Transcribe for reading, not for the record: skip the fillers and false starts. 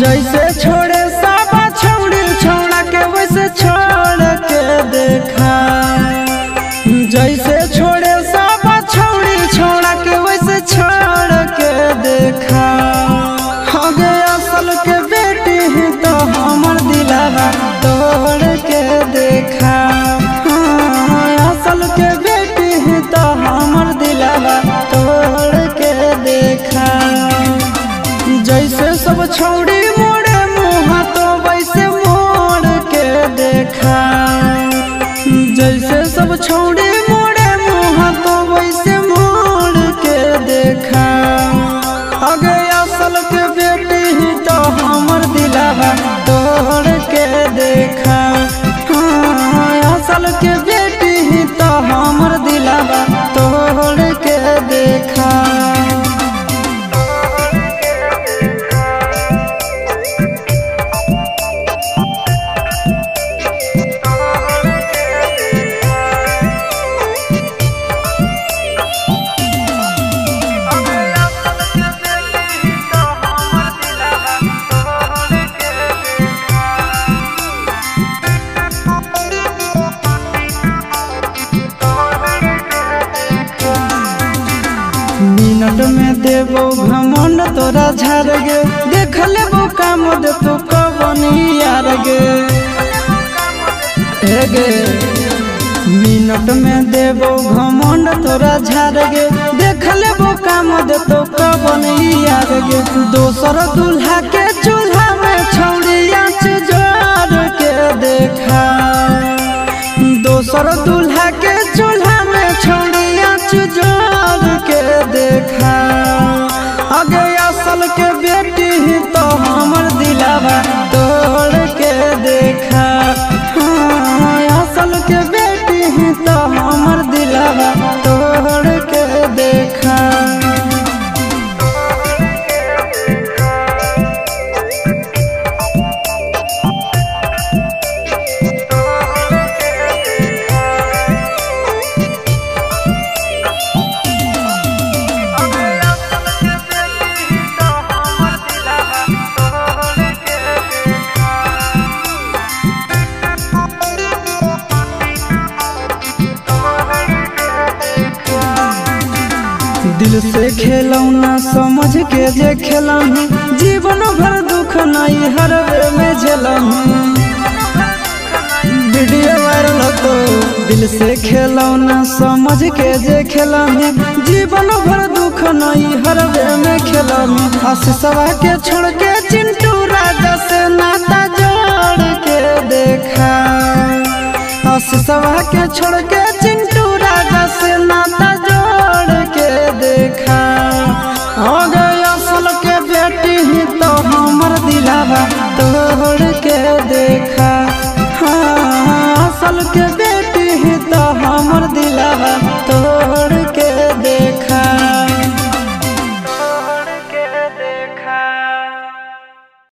जैसे छोड़े साबा छौड़ी छौड़ा के वैसे छोड़ के देखा। जैसे छोड़े साबा छौड़ी छौड़ा के वैसे छोड़ के देखा। हो गए असल के बेटी ही तो हमर दिलावा तोड़ के देखा। असल के बेटी ही तो हमर दिलावा तोड़ के देखा। जैसे सब छौड़ी मोड़े मुँह तो वैसे मोड़ के देखा। जैसे सब छौड़ी मोड़े मुँह तो वैसे मोड़ के देखा। अगे असल के बेटी ही तो हमर दिलावा तोड़ के देखा। असल के बेटी ही तो हमर दिलावा तोड़ के देखा। मिनट में देवो घमंड तोरा झाड़ गे। देख लेबो काम दे तू कबनी यार गे। मिनट में देवो घमंड तोरा झाड़ गे। देख लेबो काम दे तू कबनी यार गे। दोसर दूल्हा के चूल्हा में छौड़ी आँच जोड़ के देखा। दोसर दूल्हा के चूल्हा में छौड़ी आँच जोड़ के देखा। अगे असल के बेटी ही तो हमर दिलावा तोड़ के देखा। असल के बेटी ही तो हमर दिलावा तोड़ के देखा। दिल से खेलौना समझ के जे खेलही। जीवन भर दुख नहीं हर वे में झेलही। वीडियो वायरल तो दिल से खेलौना समझ के जे खेलही। जीवन भर दुख नहीं हर वे में खेलही। आशीषवा के छोड़ के चिंटू राजा से नाता जोड़ के देखा। आशीषवा के छोड़ के चिंटू राजा से नाता जोड़ के देखा। हो गए असल के बेटी ही तो हमर दिलावा तोड़ के देखा। असल के